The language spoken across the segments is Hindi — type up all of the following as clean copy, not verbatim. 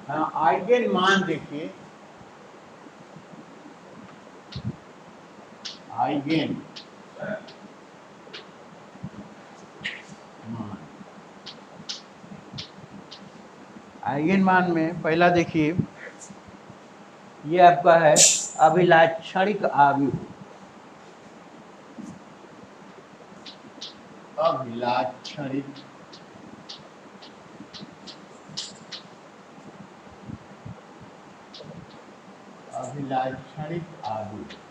हाँ, आइगन मान देखिए, आइगन मान, आइगन मान में पहला देखिए, ये आपका है अभिलाक्षणिक आव्यूह, अभिलाक्षणिक अभिलाक्षणिक आव्यूह।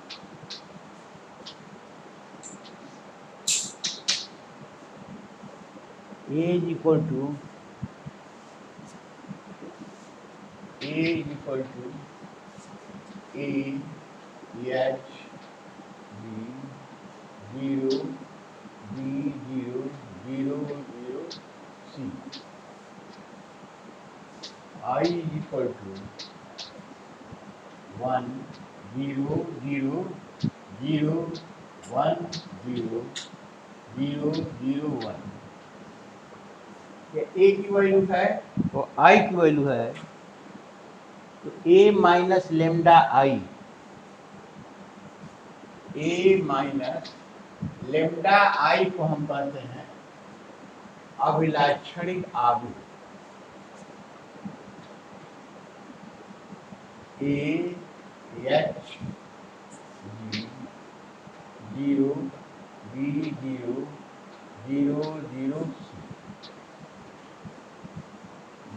A is equal to A is equal to A H B 0 B 0 0 0 C, I is equal to 1 0 0 0 1 0 0 0 1। ए की वैल्यू है और आई की वैल्यू है, तो A minus lambda I, A minus lambda I को हम कहते हैं अभिलाक्षणिक आव्यूह। A H B 0 B 0 0 0 C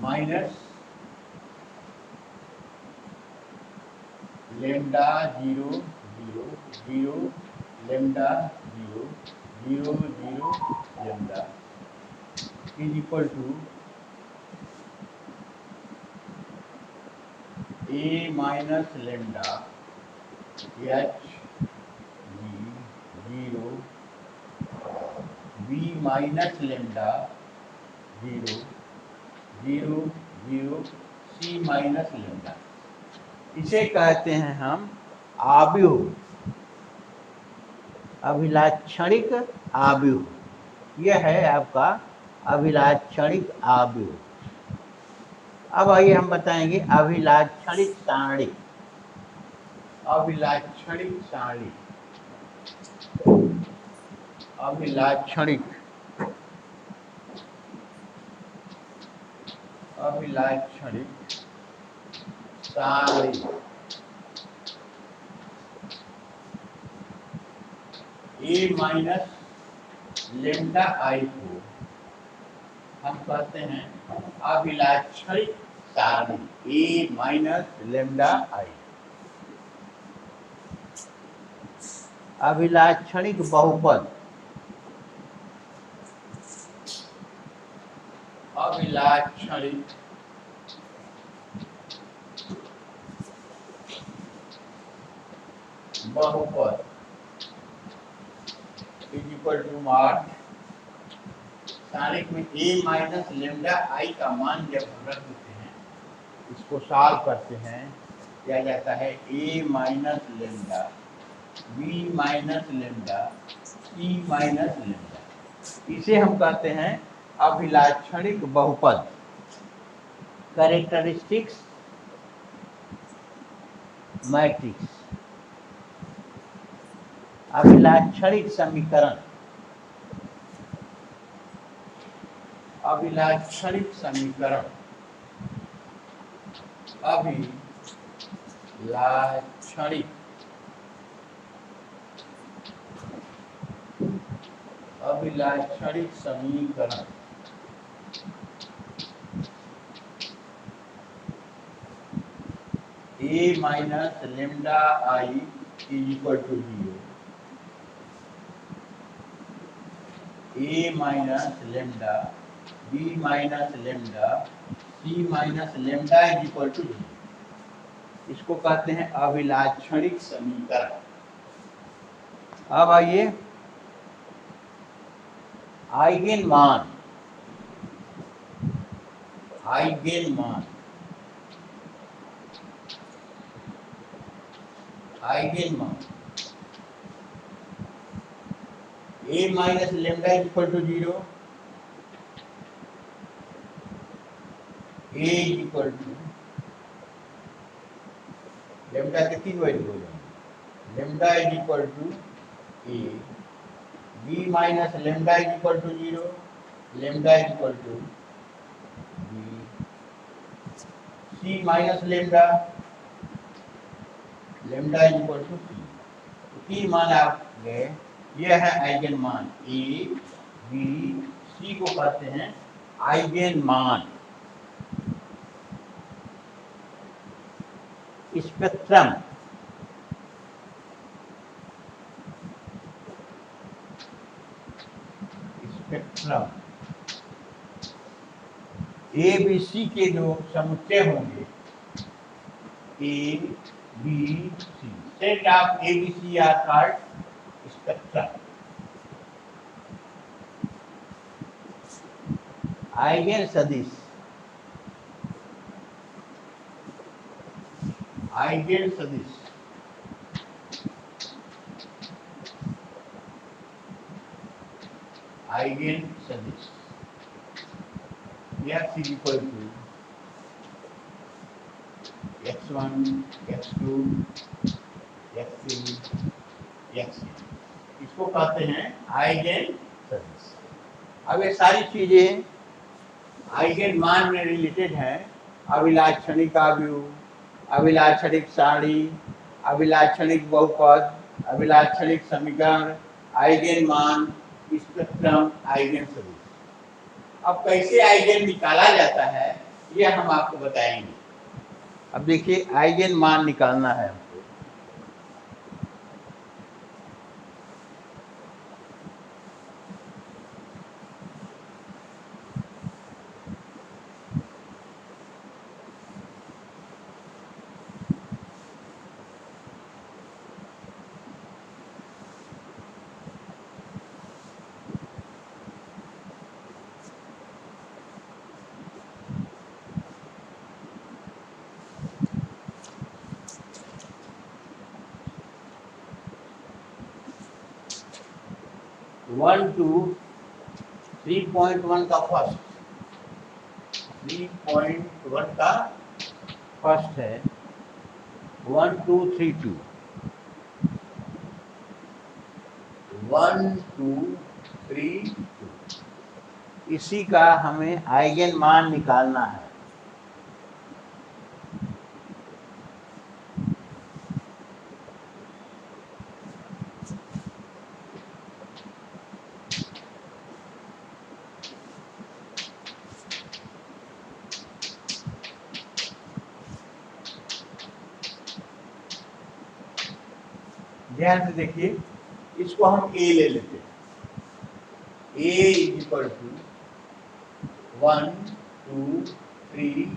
minus lambda 0 0 0 lambda 0 0 0 lambda is equal to A minus lambda H B 0 B minus lambda 0 0 0 C minus lambda. इसे कहते हैं हम आव्यूह, अभिलाक्षणिक आव्यूह। यह है आपका अभिलाक्षणिक आव्यूह। अब आइए हम बताएंगे अभिलाक्षणिक सारणी। अभिलाक्षणिक सारणी, अभिलाक्षणिक अभिलाक्षणिक सारणी। ए माइनस लेमडा आई को हम कहते हैं अभिलाक्षणिक सारणी, ए माइनस लेमडा आई। अभिलाक्षणिक बहुपद, अभिलाक्षणिक बहुपद इज इक्वल टू मार्क सारणिक में ए माइनस लेमडा आई का मान जब हम रख देते हैं, इसको सॉल्व करते हैं, किया जाता है A minus lambda B minus lambda C minus lambda. इसे हम कहते हैं अभिलाक्षणिक बहुपद, कैरेक्टरिस्टिक्स मैट्रिक्स। अभिलाक्षणिक समीकरण, अभिलाक्षणिक समीकरण, अभिलाक्षणिक अभिलाक्षणिक समीकरण A minus lambda I is equal to 0, A minus lambda B minus lambda C minus lambda is equal to 0। इसको कहते हैं अभिलाक्षणिक समीकरण। अब आइए आइगन मान, आइगन मान, आइगन मान A minus lambda is equal to 0, A is equal to lambda के 3 वैल्यू हो जाएंगे। Lambda is equal to a, b minus lambda is equal to 0, lambda is equal to b, c minus lambda, lambda is equal to c. तीन मान आ गए, ये है आइगन मान। ए बी सी को कहते हैं आइगन मान। Spectrum, spectrum A B C के जो समुच्चय होंगे, A B C, set of A B C are called spectrum. Eigen सदिश, आइगन सदिश आइगन सदिश x is equal to x1, x2, x3, x, इसको कहते हैं आइगन सदिश। अब ये सारी चीजें आइगन मान में रिलेटेड हैं। अभिलाक्षणिक आव्यूह, अभिलाक्षणिक सारणी, अभिलाक्षणिक बहुपद, अभिलाक्षणिक समीकरण, आइगन मान, स्पेक्ट्रम, आइगन सदिश। अब कैसे आइगन निकाला जाता है ये हम आपको बताएंगे। अब देखिए आइगन मान निकालना है हमको। 1 to 3.1 का फर्स्ट, 3.1 का फर्स्ट है 1 2 3 2, 1 2 3 2। इसी का हमें आइगन मान निकालना है। ध्यान से देखिए, इसको हम ए ले लेते हैं। ए इज इक्वल टू 1 2 3।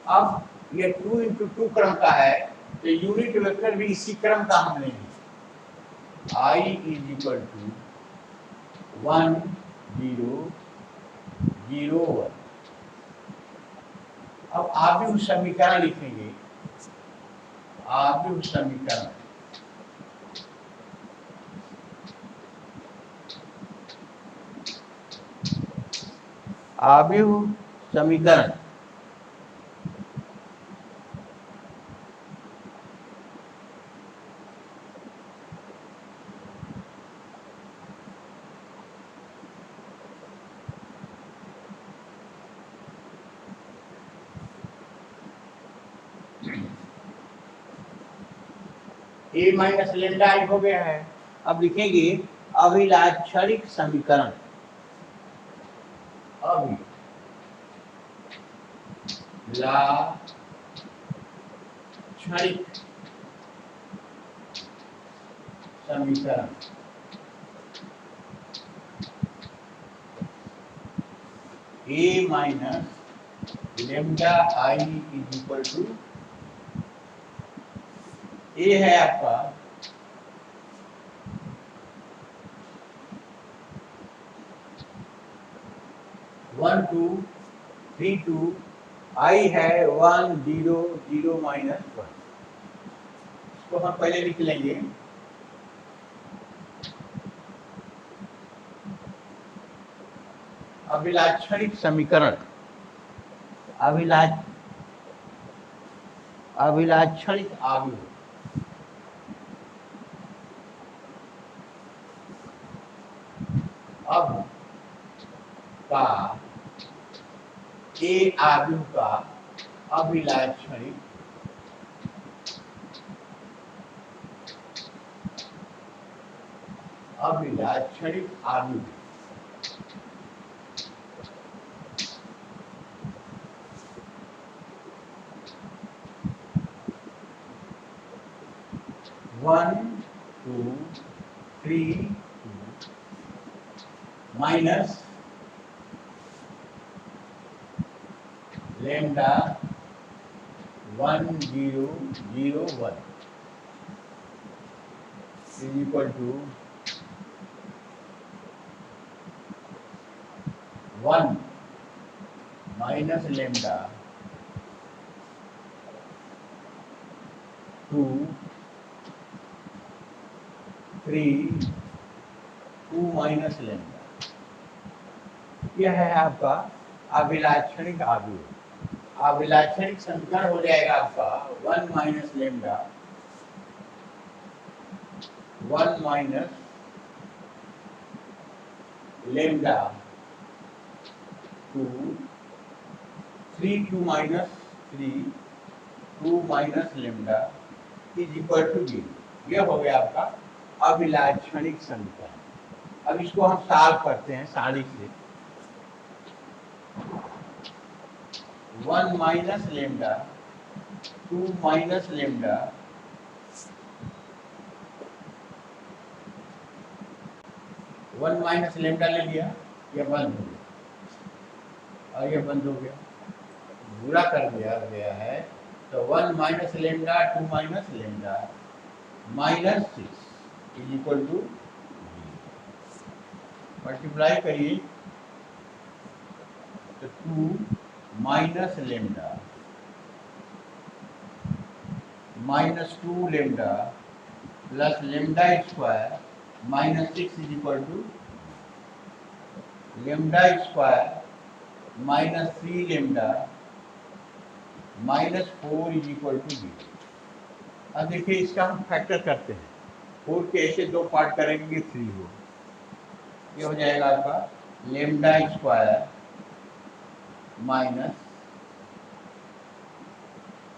अब ये 2 इंटू 2 क्रम का है तो यूनिट वेक्टर भी इसी क्रम का हम लेंगे। आई इज इक्वल टू 1 0 0 1। अब आप भी उस समीकरण लिखेंगे, आप भी उस समीकरण आव्यूह समीकरण ए माइनस लेमडा आई हो गया है। अब लिखेंगे अभिलाक्षणिक समीकरण, अभिलाक्षणिक समीकरण। A minus lambda I is equal to, A है आपका 1 2 3 2, आई है 1 0 0 माइनस 1। इसको हम पहले लिख लेंगे। अभिलाक्षणिक समीकरण, अभिलाक्षणिक आव्यूह अब का ए आव्यूह का अभिलाक्षणिक आव्यूह 1 2 3 minus lambda 1 0 0 1 is equal to 1 minus lambda 2 3 2 minus lambda। यह है आपका अभिलाक्षणिक आव्यूह। अभिलाक्षणिक समीकरण हो जाएगा आपका 1 minus lambda 1 minus lambda 2 3 2 minus 3 2 minus lambda is equal to 0। यह हो गया आपका अभिलाक्षणिक समीकरण। अब इसको हम सॉल्व करते हैं सारी से। 1 minus lambda 2 minus lambda 1 minus lambda ले लिया, यह बंद हो गया और यह बंद हो गया, पूरा कर दिया गया है। तो 1 minus lambda 2 minus lambda minus 6 is equal to multiply करिए तो 2 minus lambda minus 2 lambda plus lambda square minus 6 is equal to lambda square minus 3 lambda minus 4 is equal to 0। अब देखिए इसका हम फैक्टर करते हैं। 4 के ऐसे दो पार्ट करेंगे 3 हो, ये हो जाएगा आपका lambda square minus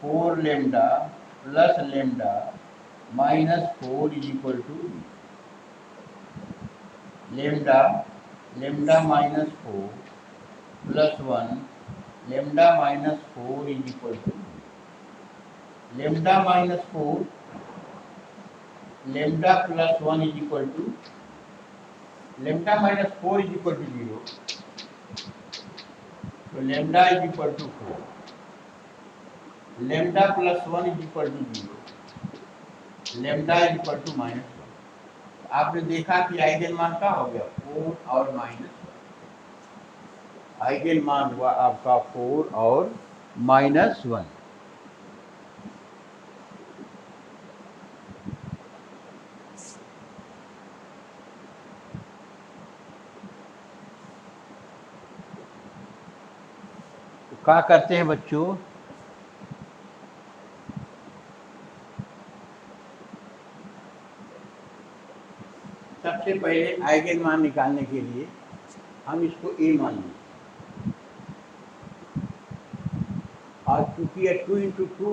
4 lambda plus lambda minus 4 is equal to lambda lambda minus 4 plus 1 lambda minus 4 is equal to lambda minus 4 lambda plus 1 is equal to lambda minus 4 is equal to 0। तो lambda is equal to 4, lambda plus 1 is equal to 0, lambda is equal to minus 1। आपने देखा कि आइगन मान का हो गया 4 और माइनस 1। आइगन मान हुआ आपका 4 और माइनस 1। तो क्या करते हैं बच्चों, सबसे पहले आइगन मान निकालने के लिए हम इसको ए मान लें, और चूंकि यह 2 इंटू 2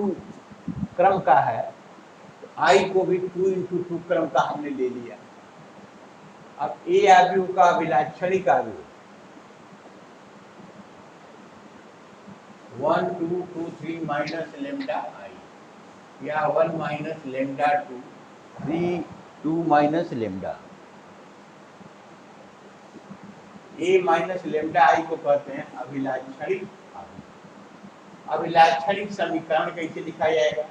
क्रम का है तो आई को भी 2 इंटू 2 क्रम का हमने ले लिया। अब ए आव्यूह का अभिलाक्षणिक आव्यूह 1 2 2 3 माइनस लेमडा आई, या 1 minus lambda 2 3 2 minus lambda. A minus lambda I को कहते हैं अभिलाक्षणिक आव्यूह। अभिलाक्षणिक समीकरण कैसे लिखा जाएगा,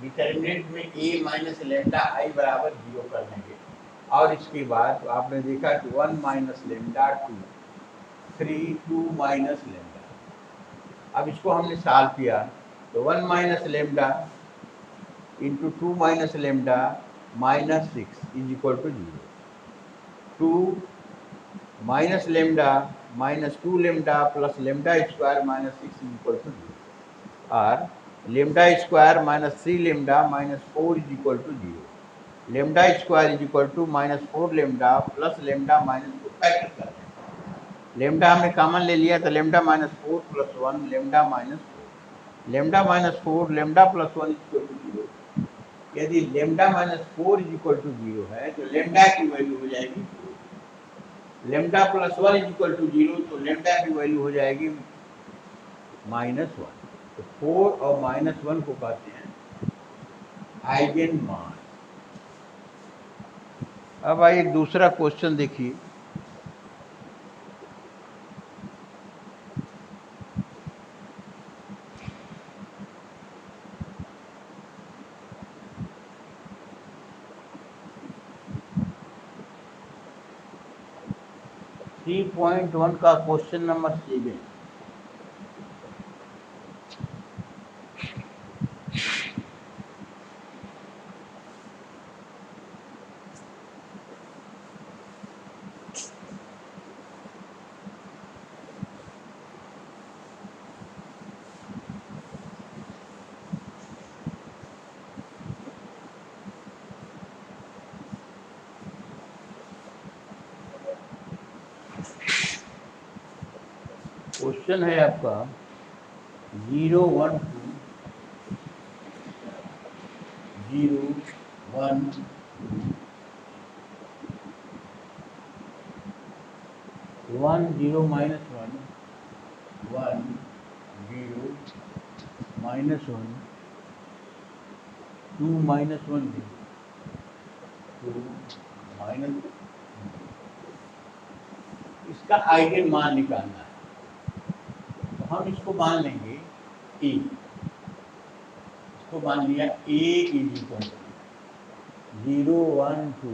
डिटर्मिनेंट में ए माइनस लेमडा आई बराबर 0 कर देंगे, और इसके बाद आपने देखा कि 1 माइनस लेमडा 2 3 2 माइनस लेमडा। अब इसको हमने सॉल्व किया तो 1 minus lambda into 2 minus lambda minus 6 is equal to 0। 2 minus lambda minus 2 lambda plus lambda square minus 6 is equal to 0 और lambda square minus 3 lambda minus 4 is equal to 0। Lambda square is equal to minus 4 lambda plus lambda minus 4 factor कर रहे हैं। लेमडा हमने कॉमन ले लिया तो lambda minus 4 plus 1 lambda minus 4, lambda minus 4 lambda plus 1 is equal to 0। यदि lambda minus 4 is equal to 0 है तो लेमडा की वैल्यू हो जाएगी 4। Lambda plus 1 is equal to 0 तो लेमडा की वैल्यू हो जाएगी -1। तो 4 और -1 को कहते हैं आइगन मान। अब आइए दूसरा क्वेश्चन देखिए। थ्री पॉइंट वन का क्वेश्चन नंबर 7। क्वेश्चन है आपका 0 1 2 0 1 1 0 माइनस 1 1 0 माइनस 1 2 माइनस 1 2 माइनस। इसका आइगन मान निकालना है तो हम इसको मान लेंगे ए। इसको मान लिया A is equal to 0 1 2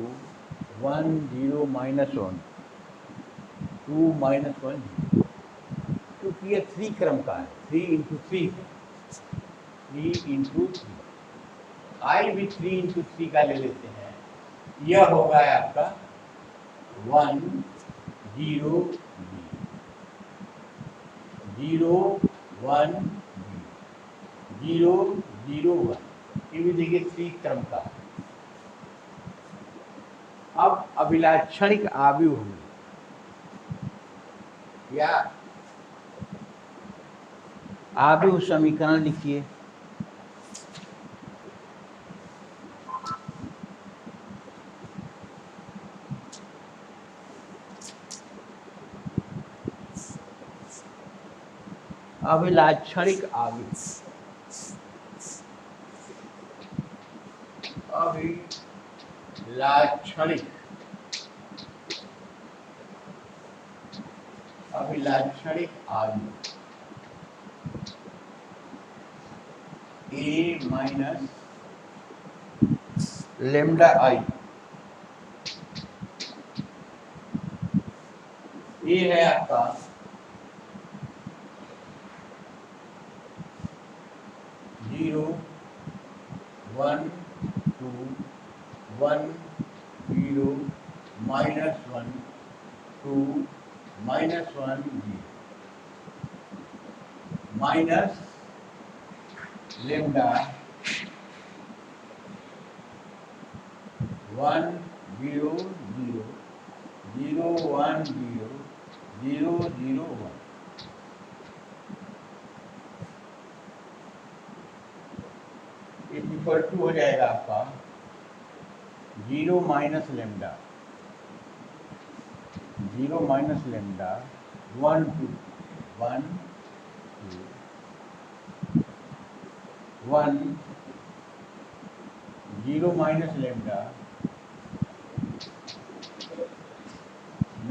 1 0 minus 1 2 minus 1 क्योंकि ये 3 क्रम का है 3 इंटू 3 3 इंटू 3 आई भी 3 इंटू 3 का ले लेते हैं। यह होगा आपका 1 0 0 1 0 0 1। ये भी देखिए 3 क्रम का है। अब अभिलाक्षणिक आव्यूह या आव्यूह समीकरण लिखिए। अभिलाक्षणिक आव्यूह अभिलाक्षणिक आव्यूह ए माइनस लेमडा आई। ये है आपका 0 1 2 1 0 minus 1 2 minus 1 0 minus lambda 1 0 0 0 1 0 0 0 1। Equal to हो जाएगा आपका 0 minus lambda 0 minus lambda 1 2 1 2 1 0 minus lambda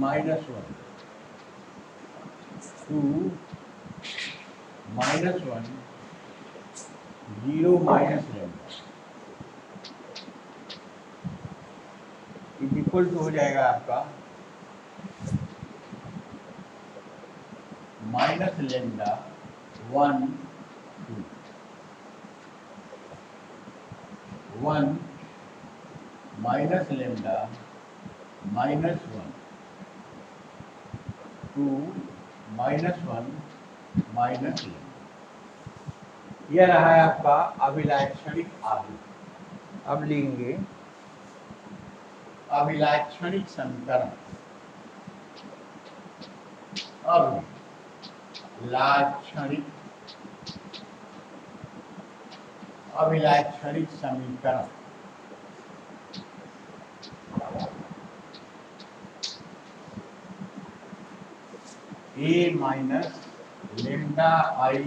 minus 1 2 minus 1 0 minus lambda equal to हो जाएगा आपका minus lambda 1 2 1 minus lambda minus 1 2 -1 -λ। यह रहा है आपका अभिलाक्षणिक आवेग। अब लिखेंगे अभिलाक्षणिक समीकरण। अभिलाक्षणिक समीकरण A minus lambda I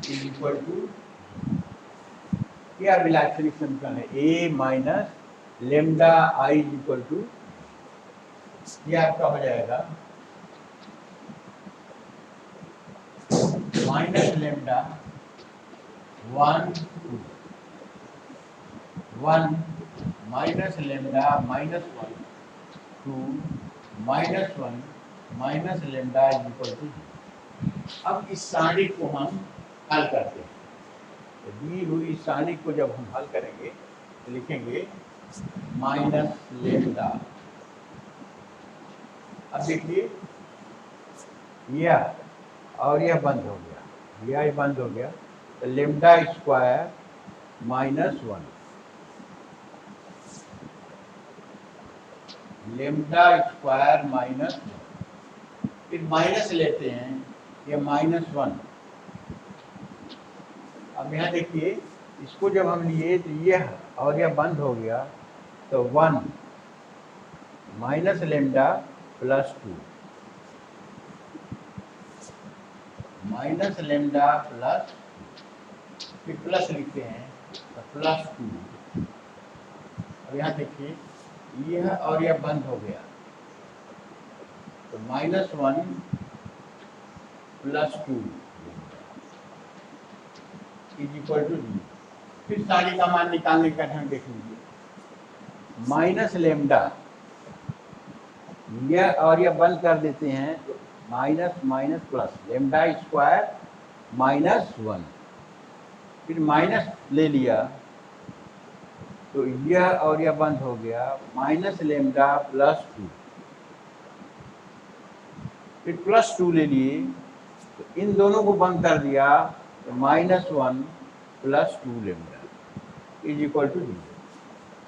is equal to, क्या अभिलाक्षणिक समीकरण है? A minus lambda I is equal to, ये आपका हो जाएगा minus lambda 1 minus lambda -1 2 -1 minus lambda is equal to. अब इस सारणी को हम हल करते हैं। तो दी हुई सारणी को जब हम हल करेंगे तो लिखेंगे माइनस लेमडा। अब देखिए यह और यह बंद हो गया, यह बंद हो गया, तो लेमडा स्क्वायर -1, लेमडा स्क्वायर -1, फिर माइनस लेते हैं, ये -1। अब यहाँ देखिए इसको जब हम लिए तो यह और यह बंद हो गया, तो 1 minus lambda +2 minus lambda plus, फिर प्लस लिखते हैं तो +2। अब यहाँ देखिए यह और यह बंद हो गया, तो -1 +2 इज इक्वल टू 0। फिर सारी का मान निकालने का ढंग देख लीजिए। माइनस लेमडा, यह और यह बंद कर देते हैं, तो minus minus plus, lambda square -1, फिर माइनस ले लिया तो यह और यह बंद हो गया, माइनस लेमडा +2, फिर +2 ले लिए तो इन दोनों को बंद कर दिया, तो -1 +2 लेमडा इज इक्वल टू 0।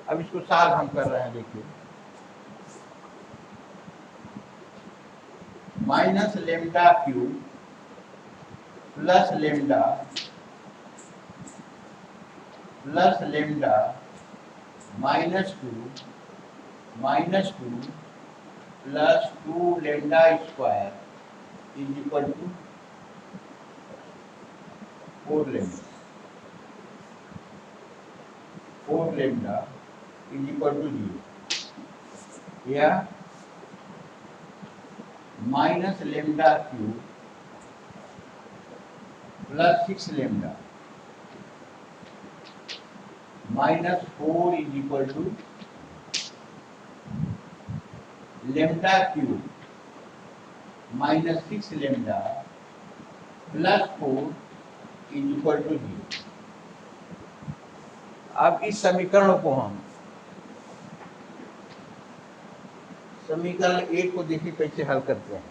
अब इसको सॉल्व हम कर रहे हैं, देखिए minus lambda cube plus lambda -2 plus 2 lambda square is equal to 4 lambda is equal to 0। या minus lambda cube plus 6 lambda -4 is equal to lambda cube -6 lambda +4 is equal to 0। अब इस समीकरण को हम समीकरण 1 को देखिए कैसे हल करते हैं।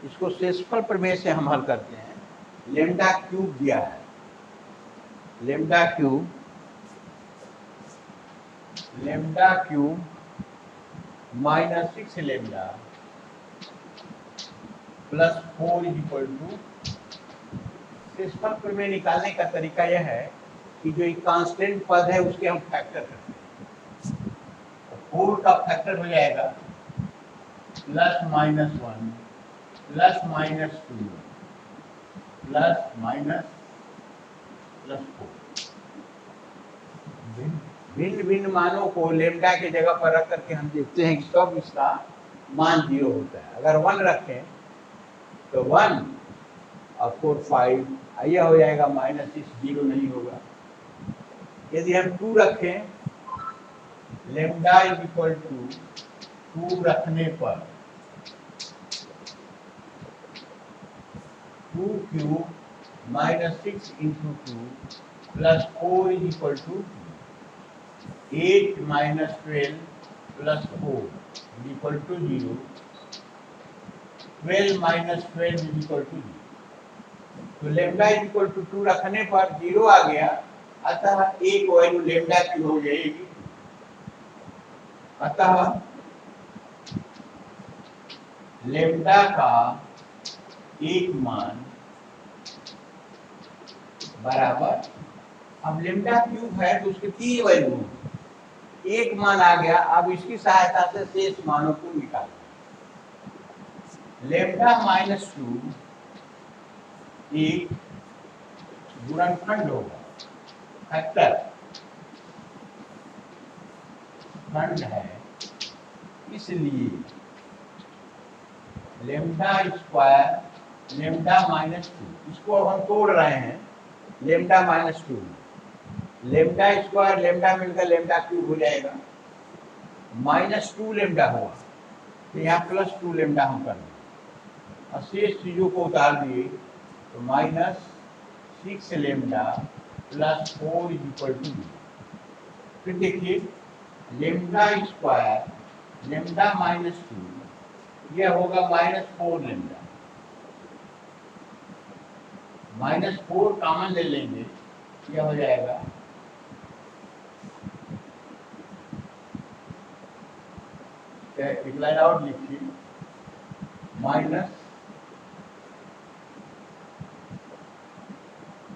इसको शेषफल प्रमेय से हम हल करते हैं। लेमडा क्यूब दिया है, lambda cube -6 lambda +4 is equal to, शेषफल प्रमेय निकालने का तरीका यह है कि जो एक कांस्टेंट पद है उसके हम फैक्टर करते हैं। 4 का फैक्टर हो जाएगा +-1 +-2 +-4। भिन्न भिन्न मानों को लेमडा के जगह पर रख करके हम देखते हैं कि कब इसका मान 0 होता है। अगर 1 रखें तो 1 और 4 5, यह हो जाएगा -6, 0 नहीं होगा। यदि हम 2 रखें, लेमडा इज इक्वल टू 2 रखने पर 2 cube -6 into 2 +4 is equal to 8 -12 +4 equal to 0, 12 minus 12 equal to 0। तो लेमडा इक्वल टू 2 रखने पर 0 आ गया, अतः एक वैल्यू लेमडा की हो जाएगी। अतः लेमडा का एक मान बराबर, अब लेमडा क्यूब है तो उसके 3 वैल्यू हैं, एक मान आ गया। अब इसकी सहायता से शेष मानों को निकालें। लेमडा माइनस 2 एक गुणनखंड होगा, फैक्टर खंड है, इसलिए लेमडा स्क्वायर लेमडा माइनस 2, इसको अब हम तोड़ रहे हैं lambda minus 2, lambda square lambda मिलकर लेमडा क्यूब हो जाएगा, माइनस 2 लेमडा हुआ, तो यहाँ प्लस 2 लेमडा हम कर दें और शेष चीजों को उतार दिए, तो minus 6 lambda plus 4 equal to 0। फिर देखिए लेमडा स्क्वायर लेमडा माइनस 2, यह होगा माइनस 4 लेमडा, माइनस 4 कॉमन ले लेंगे, यह हो जाएगा एक लाइन और लिखिए, माइनस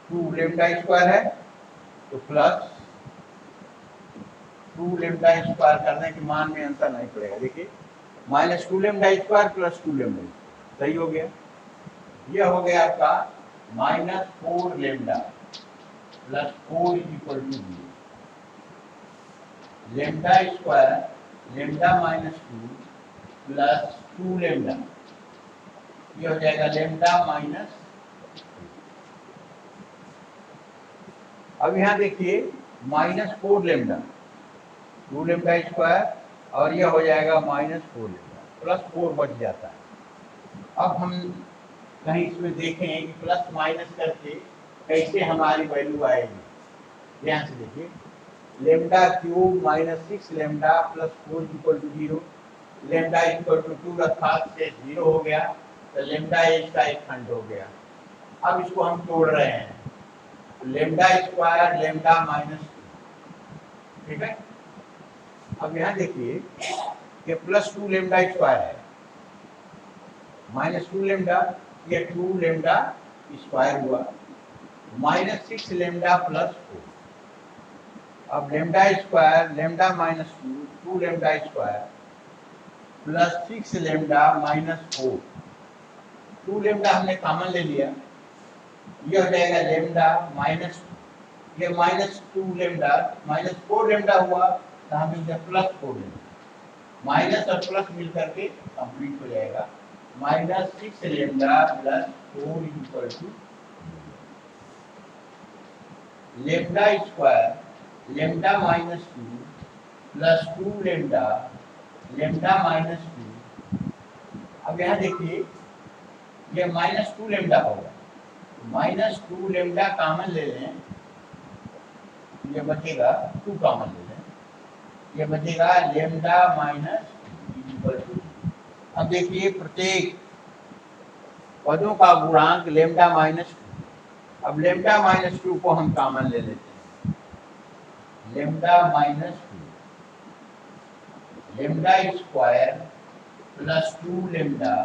2 लेमडा स्क्वायर है तो प्लस 2 लेमडा स्क्वायर करने के मान में अंतर नहीं पड़ेगा। देखिए minus 2 lambda square plus 2 lambda, सही हो गया। यह हो गया आपका minus 4 lambda plus 4 equal to 0। Lambda square lambda minus 2 plus 2 lambda, ये हो जाएगा लेमडा माइनस। अब यहाँ देखिए माइनस 4 लेमडा, 2 लेमडा स्क्वायर और यह हो जाएगा माइनस 4 लेमडा, प्लस 4 बच जाता है। अब हम कहीं इसमें देखें कि प्लस माइनस करके कैसे हमारी वैल्यू आएगी। ध्यान से देखिए, lambda cube minus 6 lambda plus 4 equal to 0, lambda equal to 2 रखा से 0 हो गया, तो लेमडा इसका एक खंड हो गया। अब इसको हम तोड़ रहे हैं, लेमडा स्क्वायर लेमडा माइनस 2, ठीक है। अब यहाँ देखिए कि प्लस 2 लेमडा स्क्वायर है, माइनस 2 लेमडा, ये 2 लेमडा स्क्वायर हुआ, माइनस 6 लेमडा प्लस 4। अब lambda square lambda minus 2, 2 lambda square plus 6 lambda minus 4, 2 lambda हमने कॉमन ले लिया, यह हो जाएगा लेमडा माइनस, ये माइनस 2 लेमडा माइनस 4 लेमडा हुआ, तो हम इसे प्लस 4 लेंगे, माइनस और प्लस मिलकर के कंप्लीट हो जाएगा, minus 6 lambda plus 4 equal to lambda square lambda minus 2 plus 2 lambda lambda minus 2। अब यहाँ देखिए ये माइनस 2 लेमडा होगा, माइनस 2 लेमडा कॉमन ले लें, ये बचेगा 2 कॉमन ले लें, ये बचेगा लेमडा माइनस इक्वल टू। अब देखिए प्रत्येक पदों का गुणांक लेमडा माइनस 2। अब लेमडा माइनस 2 को हम कॉमन ले लेते हैं, lambda minus 2 lambda square plus 2 lambda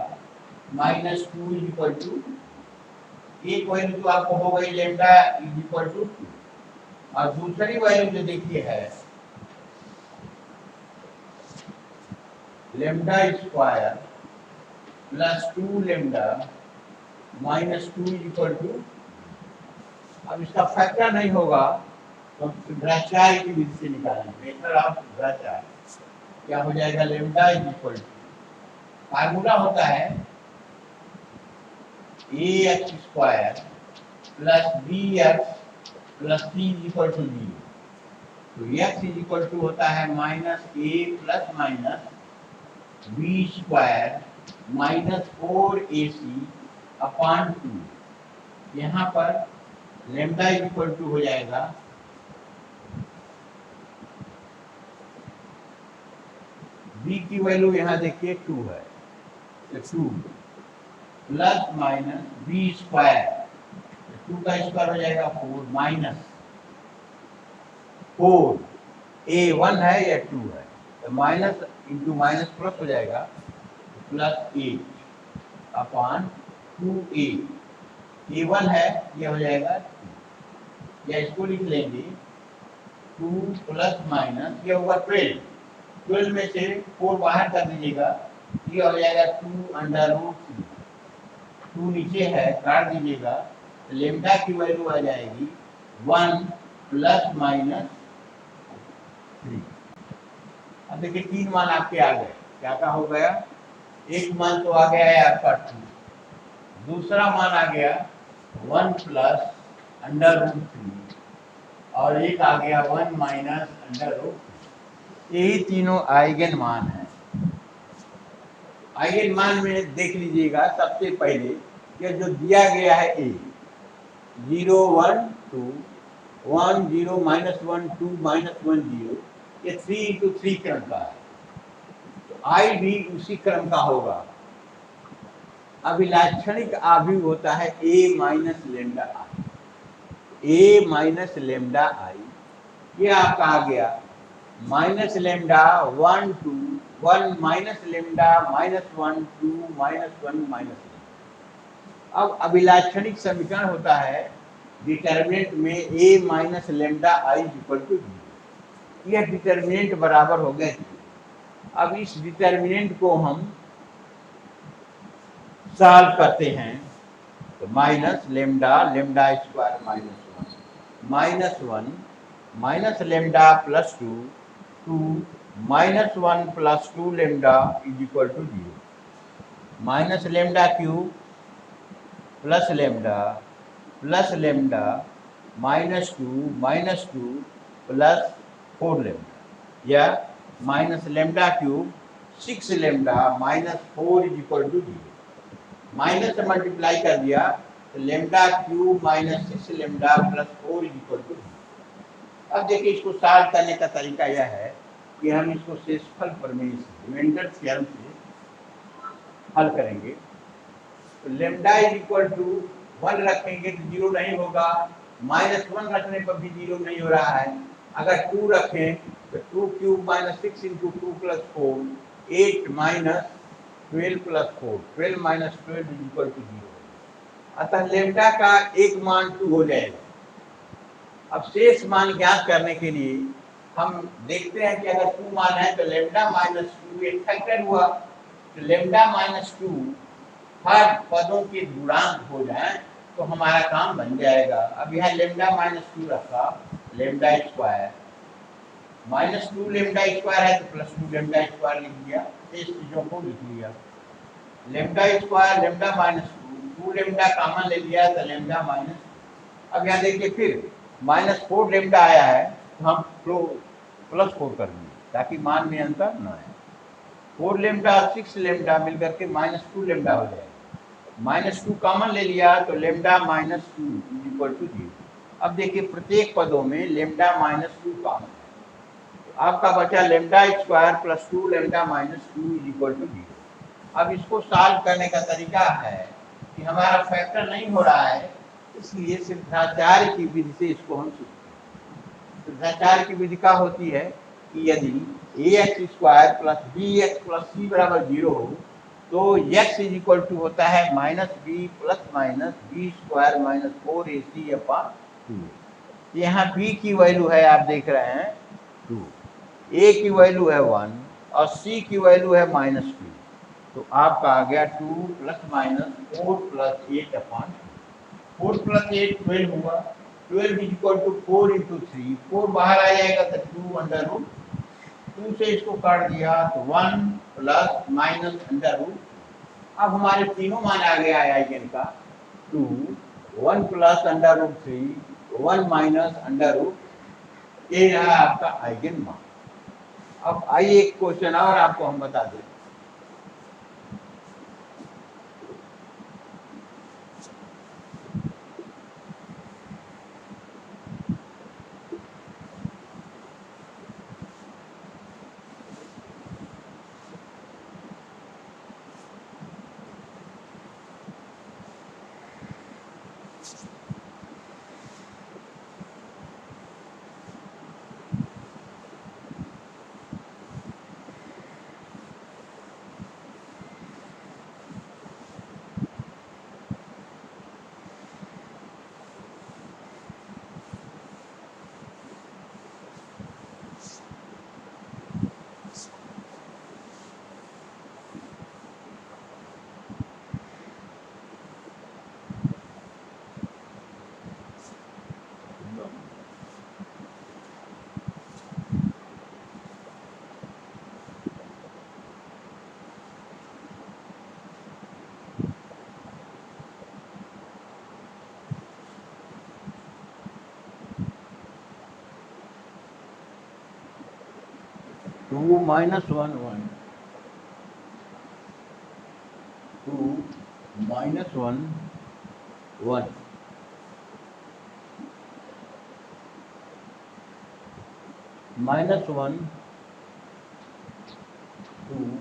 minus 2 equal to, एक वैल्यू तो आपको हो गई लेमडा इक्वल टू 2, और दूसरी वैल्यू जो देखिए है lambda square plus 2 lambda minus 2 equal to. अब इसका फैक्टर नहीं होगा तो ग्राचार्य की विधि से निकालेंगे, मेथड ऑफ ग्राचार्य। क्या हो जाएगा, लेमडा इक्वल टू, फार्मूला होता है a x square plus b x plus c equal to 0। तो एक्स इक्वल टू होता है minus a plus minus B square minus 4ac upon 2। यहाँ पर लेमडा इक्वल टू हो जाएगा बी की वैल्यू यहाँ देखिए 2 है, तो 2 प्लस माइनस बी स्क्वायर, 2 का स्क्वायर हो जाएगा 4 माइनस 4, ए 1 है या 2 है, तो माइनस इंटू माइनस प्लस हो जाएगा, प्लस 8 अपॉन 2a, a1 है ये हो जाएगा 2, या इसको लिख लेंगे 2 प्लस माइनस ये होगा 12, 12 में से 4 बाहर कर दीजिएगा, ये हो जाएगा 2 अंडर रूट 3, 2 नीचे है काट दीजिएगा, लेमडा की वैल्यू आ जाएगी 1 प्लस माइनस 3। अब देखिए 3 मान आपके आ गए, क्या क्या हो गया, एक मान तो आ गया है आपका 2, दूसरा मान आ गया 1 प्लस अंडर रूट 3, और एक आ गया 1 माइनस अंडर रूट। यही तीनों आइगन मान है। आइगन मान में देख लीजिएगा, सबसे पहले ये जो दिया गया है ए 0 1 2 1 0 माइनस 1 2 माइनस 1 0, ये 3 इंटू 3 क्रम का है, तो आई भी उसी क्रम का होगा। अभिलाक्षणिक आव्यूह होता है A minus lambda I, A minus lambda I, ये आपका आ गया minus lambda 1 2 1 minus lambda minus 1 2 minus 1 minus. अब अभिलाक्षणिक समीकरण होता है डिटर्मिनेंट में A minus lambda I equal to 0, यह डिटर्मिनेंट बराबर हो गए। अब इस डिटर्मिनेंट को हम सॉल्व करते हैं, तो minus lambda lambda square minus 1 minus lambda plus 2 2 minus 1 plus 2 lambda is equal to 0, minus lambda cube plus lambda minus 2 plus 4 lambda, या minus lambda cube 6 lambda minus 4 is equal to 0, minus से मल्टीप्लाई कर दिया तो lambda cube minus 6 lambda plus 4 is equal to 0। अब देखिए इसको सॉल्व करने का तरीका यह है कि हम इसको शेषफल प्रमेय से रिमाइंडर थ्योरम से हल करेंगे। तो लेमडा इज इक्वल टू 1 रखेंगे तो 0 नहीं होगा, माइनस 1 रखने पर भी 0 नहीं हो रहा है, अगर 2 रखें तो 2 cube minus 6 into 2 plus 4 8 minus 12 plus 4 12 minus 12 is equal to 0, अतः लेमडा का एक मान 2 हो जाएगा। अब शेष मान ज्ञात करने के लिए हम देखते हैं कि अगर 2 मान है तो लेमडा माइनस 2 एक फैक्टर हुआ, तो लेमडा माइनस 2 हर पदों के गुणांक हो जाए तो हमारा काम बन जाएगा। अब यहाँ लेमडा माइनस 2 रखा, lambda square minus 2 lambda square है तो प्लस 2 लेमडा स्क्वायर लिख दिया, इस चीजों को लिख लिया, lambda square lambda minus 2 lambda common ले लिया तो लेमडा माइनस। अब यहाँ देखिए फिर माइनस 4 लेमडा आया है तो हम प्लस 4 कर दिए ताकि मान में अंतर न आए, 4 लेमडा 6 लेमडा मिलकर के माइनस 2 लेमडा हो जाएगा, माइनस 2 कॉमन ले लिया तो lambda minus 2 is equal to 0। अब देखिए प्रत्येक पदों में लेमडा माइनस 2 कॉमन है, तो आपका बचा lambda square plus 2 lambda minus 2 is equal to 0। अब इसको सॉल्व करने का तरीका है कि हमारा फैक्टर नहीं हो रहा है, इसलिए सिद्धाचार्य की विधि से इसको हम सीखते हैं। सिद्धाचार्य की विधि क्या होती है कि यदि ax square plus bx plus c बराबर 0 हो तो x इज इक्वल टू होता है minus B plus minus B square minus 4ac upon 2। यहाँ b की वैल्यू है आप देख रहे हैं 2, a की वैल्यू है 1 और c की वैल्यू है माइनस 2, तो आपका आ गया 2 plus minus 4 plus 8 upon 4 plus 8 12 हुआ, 12 इज इक्वल टू 4 इंटू 3, 4 बाहर आ जाएगा तो 2 अंडर रूट 2 से इसको काट दिया तो 1 प्लस माइनस अंडर रूट। अब हमारे तीनों मान आ गया है आइगन का 2 1 plus under root 3 1 minus under root, ये रहा आपका आइगन मान। अब आइए एक क्वेश्चन और आपको हम बता दें। 2 minus 1 1, 2 minus 1 1, minus 1 2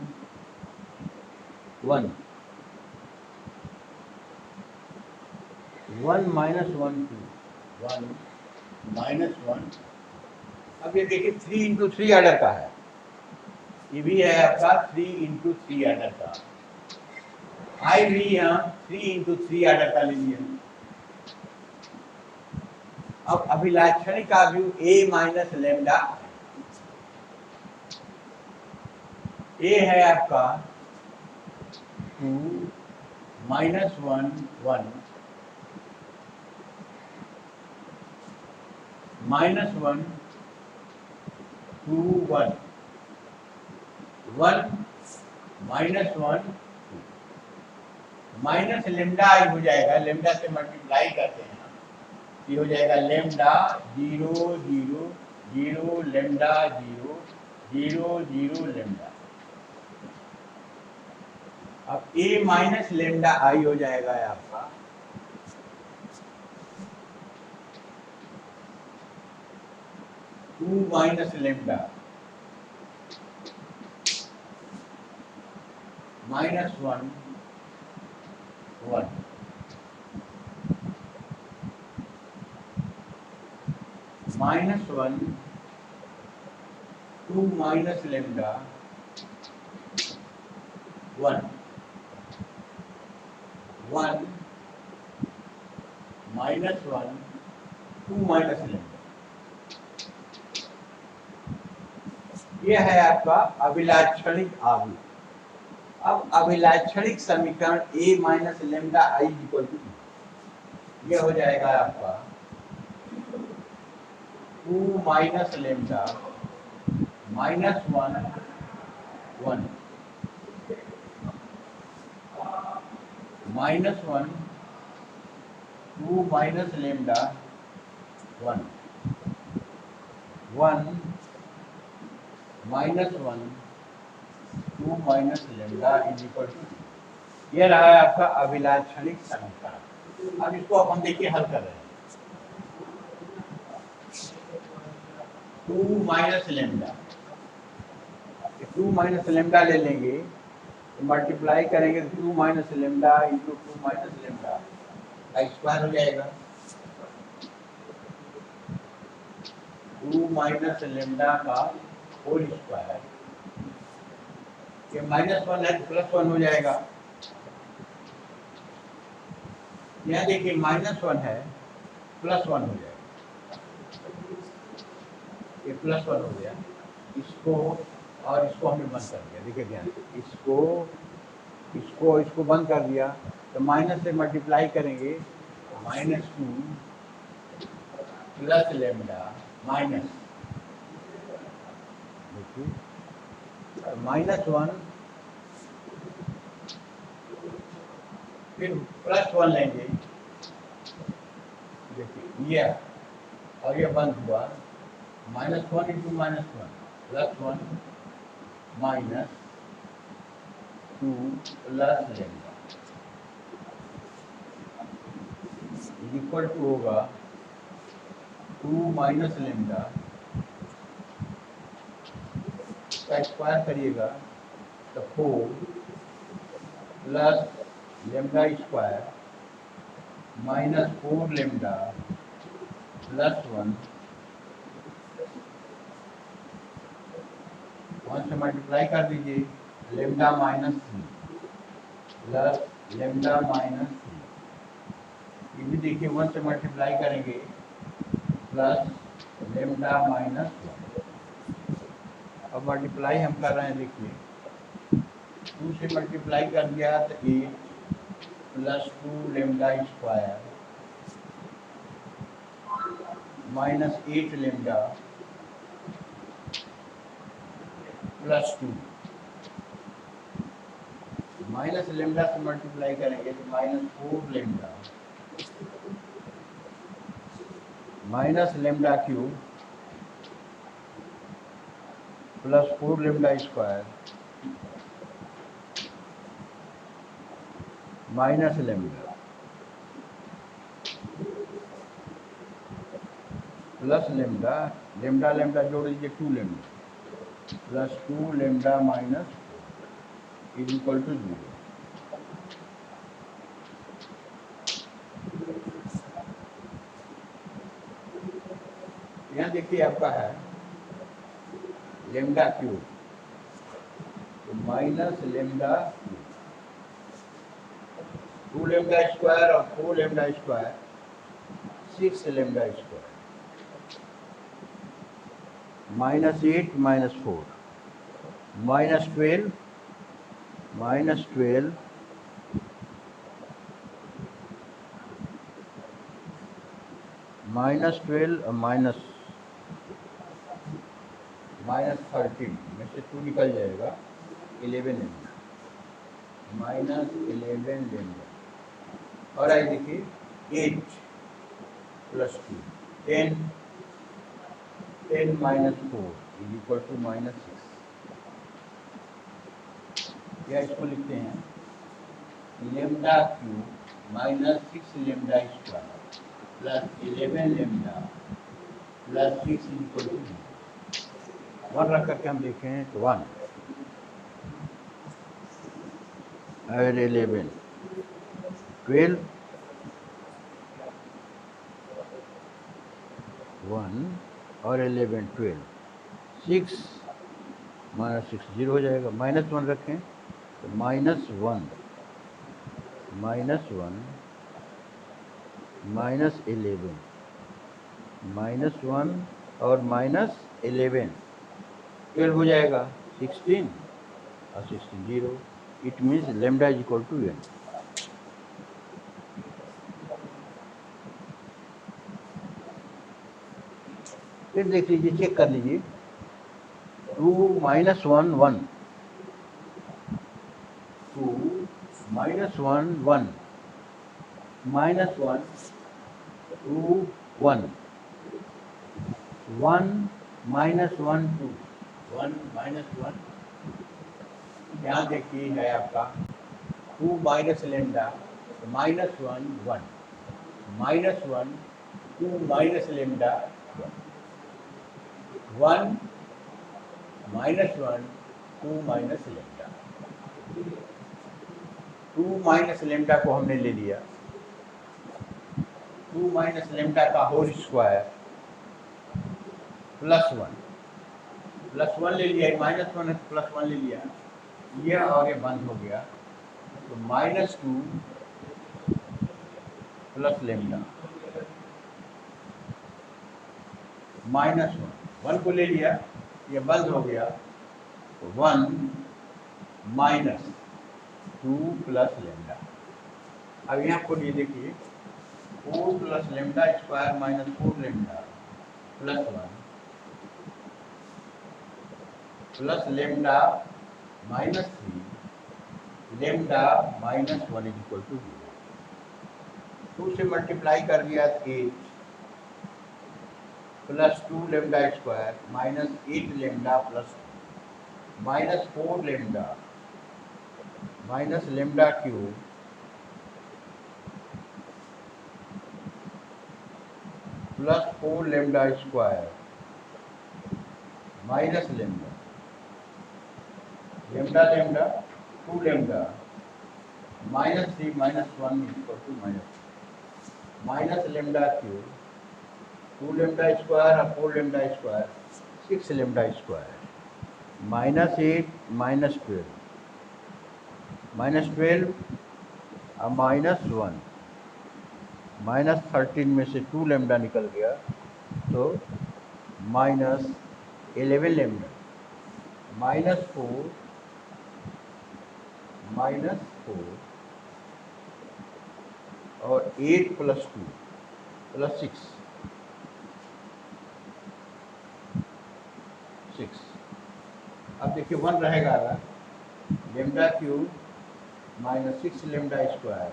1, 1 minus 1 2, 1 minus 1। अब ये देखिए 3 इंटू 3 आर्डर का है, ये भी है आपका 3 इंटू 3 आर्डर का। आई भी यहाँ 3 इंटू 3 आर्डर का ले लिया। अब अभिलाक्षणिक आव्यूह a माइनस लेमडा, ए है आपका 2 minus 1 1, minus 1 2 1, 1 minus 1 2, minus lambda आई हो जाएगा, लेमडा से मल्टीप्लाई करते हैं, ये हो जाएगा लेमडा 0 0 0 लेमडा 0 0 0 लेमडा। अब a माइनस लेमडा आई हो जाएगा आपका 2 minus lambda minus 1 1, minus 1 2 minus lambda 1 1 minus 1 2 minus lambda। यह है आपका अभिलाक्षणिक आव्यूह। अब अभिलाक्षणिक समीकरण a minus lambda I equal to, यह हो जाएगा आपका 2 minus lambda minus 1 1 minus 1 2 minus lambda 1 1 minus 1 2 minus lambda is equal to, यह रहा है आपका अभिलाक्षणिक समीकरण। अब इसको अपन देखिए हल कर रहे हैं। 2 माइनस लेमडा, 2 माइनस लेमडा ले लेंगे तो मल्टीप्लाई करेंगे तो 2 minus lambda into 2 minus lambda का स्क्वायर हो जाएगा। 2 माइनस लेमडा का होल स्क्वायर, ये -1 है प्लस 1 हो जाएगा। यहाँ देखिए -1 है प्लस 1 हो जाएगा, ये प्लस 1 हो गया। इसको और इसको हमने बंद कर दिया, देखिए ध्यान से, इसको बंद कर दिया तो माइनस से मल्टीप्लाई करेंगे -2 प्लस लेमडा माइनस, देखिए -1 फिर प्लस 1 लेंगे, देखिए ये और ये बंद हुआ -1 into -1 plus 1 minus 2 plus lambda equal to होगा 2 माइनस लेमडा का स्क्वायर करिएगा तो 4 plus lambda square minus 4 lambda plus 1 से मल्टीप्लाई कर दीजिए, lambda minus 3 plus lambda minus 3, ये भी देखिए 1 से मल्टीप्लाई करेंगे प्लस लेमडा माइनस 1। अब मल्टीप्लाई हम कर रहे हैं, देखिए 2 से मल्टीप्लाई कर दिया तो 8 plus 2 lambda square minus 8 lambda plus 2, minus lambda से मल्टीप्लाई करेंगे तो minus 4 lambda minus lambda cube plus 4 lambda square minus lambda plus lambda, lambda lambda जोड़ दीजिए 2 lambda plus 2 lambda minus is equal to 0। यहाँ देखिए आपका है लेमडा क्यूब, तो माइनस लेमडा 2 लेमडा स्क्वायर और 4 lambda square 6 lambda square minus 8 minus 4 minus 12 minus 12 minus 12 और माइनस 13 में से 2 निकल जाएगा, 11 लेमडा माइनस 11 लेमडा। और आई देखिए 8 plus 2 10 minus 4 is equal to minus 6। या इसको लिखते हैं lambda cube minus 6 lambda square plus 11 lambda plus 6 is equal to 1 रख करके हम देखें तो 1 और 11 12 1 और 11 12 6 माइनस 6 0 हो जाएगा, माइनस 1 रखें तो माइनस 1 माइनस 1 माइनस 11 माइनस 1 और माइनस 11 12 हो जाएगा, 16 और 16 0। It means lambda is equal to n। फिर देख लीजिए, चेक कर लीजिए 2 minus 1 1 2 minus 1 1 minus 1 2 1 1 minus 1 2 1 minus 1। यहाँ देखिए है आपका 2 minus lambda minus 1 1 minus 1 2 minus lambda 1 minus 1 2 minus lambda. 2 minus lambda को हमने ले लिया, 2 माइनस लेमडा का होल स्क्वायर प्लस 1 ले लिया, माइनस 1 प्लस 1 ले लिया, यह आगे बंद हो गया, तो माइनस 2 प्लस लेमडा माइनस 1 को ले लिया, ये बंद हो गया, तो 1 माइनस 2 प्लस लेमडा। अब यहाँ को ये देखिए 4 plus lambda square minus 4 lambda plus 1 plus lambda minus 3 lambda minus 1 is equal to 0। 2 से मल्टीप्लाई कर दिया 8 plus 2 lambda square minus 8 lambda plus minus 4 lambda minus lambda cube plus 4 lambda square minus lambda lambda lambda 2 lambda minus 3 minus 1 equal to minus. Minus lambda cube 2 lambda square और 4 लेमडा स्क्वायर 6 लेमडा स्क्वायर -8 -12 और -1 -13 में से 2 लेमडा निकल गया तो -11 लेमडा -4 और 8 + 2 + 6। अब देखिए 1 रहेगा lambda cube -6 lambda square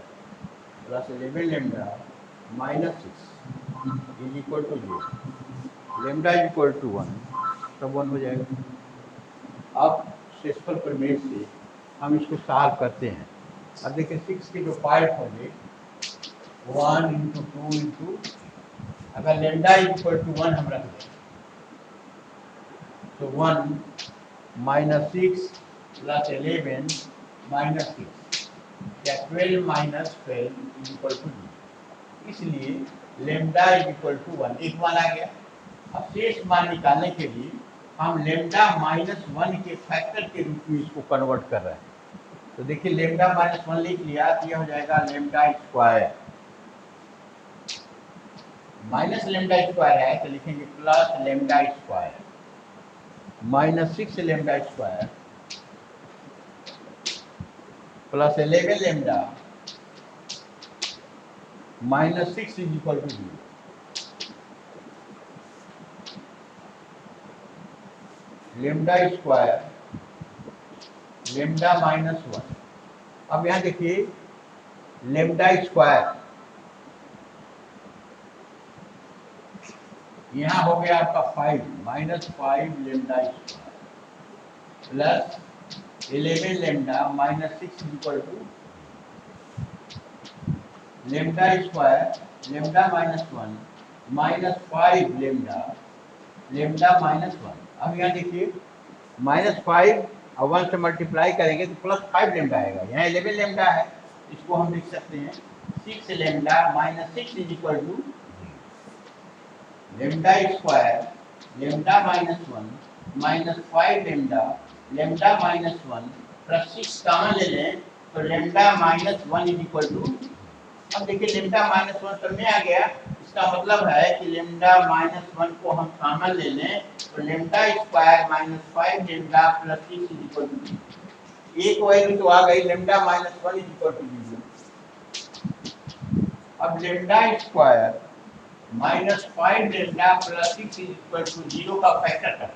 +11 lambda -6 is equal to 0। Lambda is equal to 1, तब 1 हो जाएगा। अब सेक्सुअल प्रमेय से हम इसको सॉल्व करते हैं। अब देखिए 6 के जो पार्ट होंगे 1 × 2 × अगर लेमडा इज इक्वल टू 1 हम रख दें तो 1 -6 + 11 -6 या 12 - 12 इज इक्वल टू 0। इसलिए लेमडा इज इक्वल टू 1 एक मान आ गया। अब शेष मान निकालने के लिए हम लेमडा -1 के फैक्टर के रूप में इसको कन्वर्ट कर रहे हैं। तो देखिए लेमडा -1 लिख लिया तो यह हो जाएगा lambda square. Minus lambda square है तो लिखेंगे plus lambda square -6 lambda square +11 lambda -6 is equal to 0। Lambda square lambda -1। अब यहाँ देखिए लेमडा स्क्वायर यहाँ हो गया आपका 5 -5 lambda square +11 lambda -6 is equal to lambda square lambda -1 -5 lambda -1। अब यहाँ देखिए -5 और 1 से मल्टीप्लाई करेंगे तो +5 लेमडा आएगा। यहाँ 11 लेमडा है, इसको हम लिख सकते हैं 6 lambda -6 is equal to lambda square lambda -1 -5 lambda -1 +6 common ले लें तो लेमडा -1 इज इक्वल टू। अब देखिए लेमडा -1 सब में आ गया। इसका मतलब है कि लेमडा -1 को हम कॉमन ले लें तो lambda square -5 lambda +6 is equal to 0। एक वैल्यू तो आ गई लेमडा -1 इज इक्वल टू 0। अब lambda square -5 lambda +6 is equal to 0 का फैक्टर करते हैं।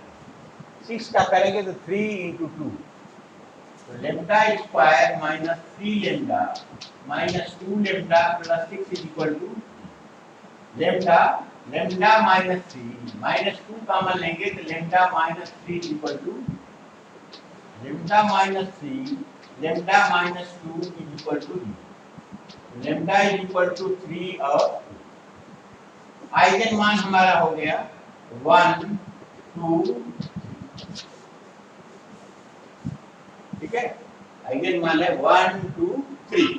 6 का करेंगे तो 3 × 2 तो lambda square -3 lambda -2 lambda +6 is equal to lambda -3 -2 common लेंगे तो lambda -3 is equal to lambda -3 lambda -2 is equal to 0। Lambda is equal to 3 और आइगन मान हमारा हो गया 1 2 ठीक है। आइगन मान है 1 2 3।